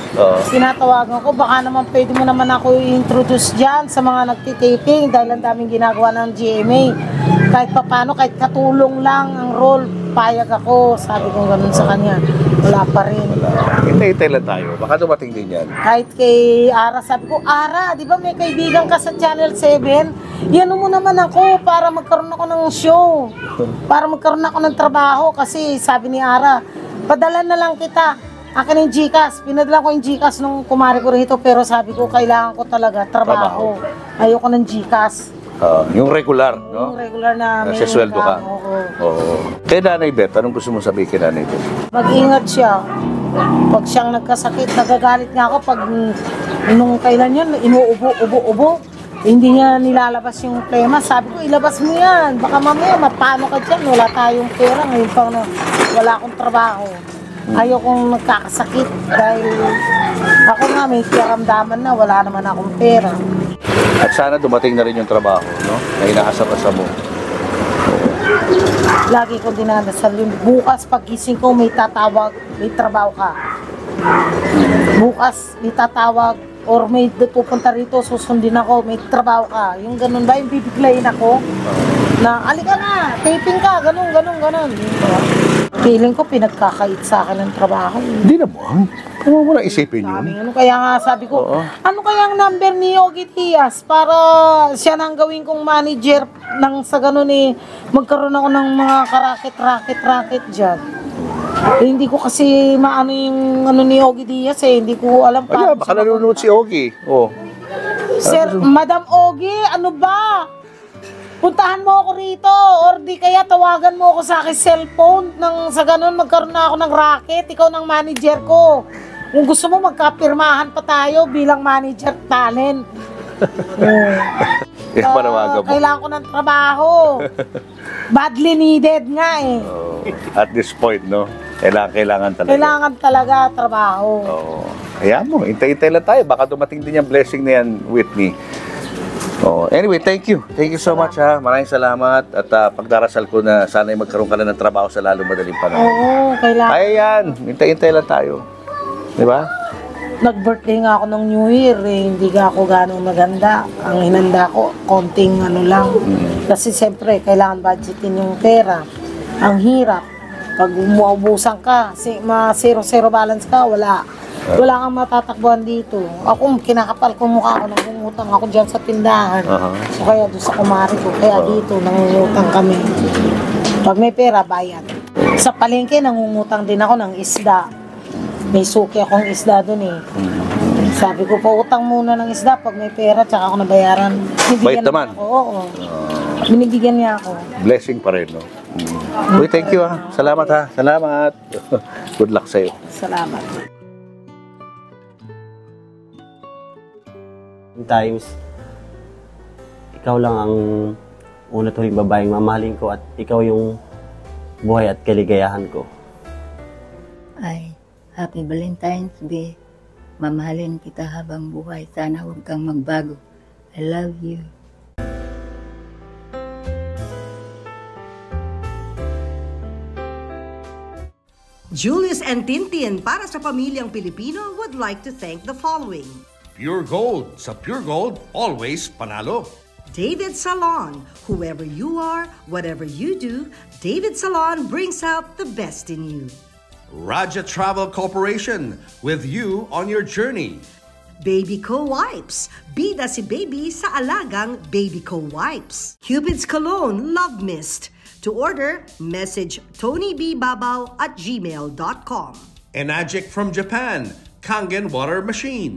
Tinatawagan ko, baka naman pwede mo naman ako i-introduce dyan sa mga nagtitaping dahil ang daming ginagawa ng GMA. Kahit papano, kahit katulong lang ang role, payag ako. Sabi ko ganun sa kanya. Wala pa rin. Hintay-hintay lang tayo. Baka dumating din yan. Kahit kay Ara, sabi ko, Ara, di ba may kaibigan ka sa Channel 7? Yan mo naman ako para magkaroon ako ng show. Para magkaroon ako ng trabaho. Kasi sabi ni Ara, padala na lang kita. Akin yung GCash. Pinadala ko yung GCash nung kumari ko rito. Pero sabi ko, kailangan ko talaga trabaho. Ayoko ng GCash. Yung regular, no? Yung regular na may Sasweldo ka. Oo. Kay Nanay Beth, anong gusto mo sabihin kay Nanay Beth? Mag-ingat siya. Pag siyang nagkasakit, nagagalit nga ako pag nung kailan yun, inuubo. Hindi niya nilalabas yung plema. Sabi ko, ilabas mo yan. Baka mamaya, mapano ka dyan. Wala tayong pera. Ngayon pang wala akong trabaho. Ayaw kong nagkakasakit dahil ako nga may kiramdaman na wala naman akong pera. At sana dumating na rin yung trabaho, no? Na inaasar-asar mo. Lagi ko dinadasal yun. Bukas pagising ko may tatawag, may trabaho ka. Bukas may tatawag or may pupunta rito, susundin ako, may trabaho ka. Yung ganun ba, yung bibiglayin ako na, alika na, taping ka, ganun. Feeling ko pinagkakait sa akin ng trabaho. Hindi naman. Kung mo na isipin yun. Ano kaya nga sabi ko, ano kaya ang number ni Yogi Diaz para siya nang gawin kong manager nang sa ganun magkaroon ako ng mga racket dyan. Hindi ko kasi maano yung ni Yogi Diaz hindi ko alam paano. Baka nanonood si Ogie. Sir, Madam Ogie, ano ba? Puntahan mo ako rito or di kaya tawagan mo ako sa aking cellphone nang sa ganun magkaroon na ako ng racket, ikaw ng manager ko. Kung gusto mo magkapirmahan pa tayo bilang manager talent. Kailangan ko ng trabaho. Badly needed nga At this point, no? Kailangan talaga. Kailangan talaga trabaho. Hayaan mo, hintay-hintay lang tayo. Baka dumating din yung blessing na yan, Whitney. Anyway, thank you. Thank you so much, ha. Maraming salamat. At pagdarasal ko na sana'y magkaroon ka na ng trabaho sa lalo madaling panahon. Oo, kailangan. Kaya yan. Hintay-hintay lang tayo. Di ba? Nag-birthday nga ako ng New Year hindi nga ako ganong maganda. Ang hinanda ko, konting lang. Kasi siyempre, kailangan budgetin yung pera. Ang hirap. Pag umuubusan ka, zero balance ka, wala kang matatakbuhan dito. Ako, kinakapal ko mukha ko, nangungutang ako dyan sa tindahan. So kaya doon sa kumari ko, kaya dito nangungutang kami. Pag may pera, bayad. Sa palengke, nangungutang din ako ng isda. May suki akong isda doon Sabi ko, pautang muna ng isda pag may pera, tsaka ako nabayaran. Bait naman. Oo. Binibigyan niya ako. Blessing pa rin, no? Uy, thank you, ha. Salamat, ha. Salamat. Good luck sa'yo. Salamat. Sometimes, ikaw lang ang una tuwing babaeng mamahalin ko at ikaw yung buhay at kaligayahan ko. Ay, Happy Valentine's Day. Mamahalin kita habang buhay. Sana huwag kang magbago. I love you. Julius and Tintin para sa pamilyang Pilipino would like to thank the following. Pure Gold. Sa Pure Gold, always panalo. David Salon. Whoever you are, whatever you do, David Salon brings out the best in you. Raja Travel Corporation. With you on your journey. Baby Co Wipes. Bida si baby sa alagang Baby Co Wipes. Cupid's Cologne Love Mist. To order, message tonybbabaw@gmail.com. Enagic from Japan. Kangen Water Machine.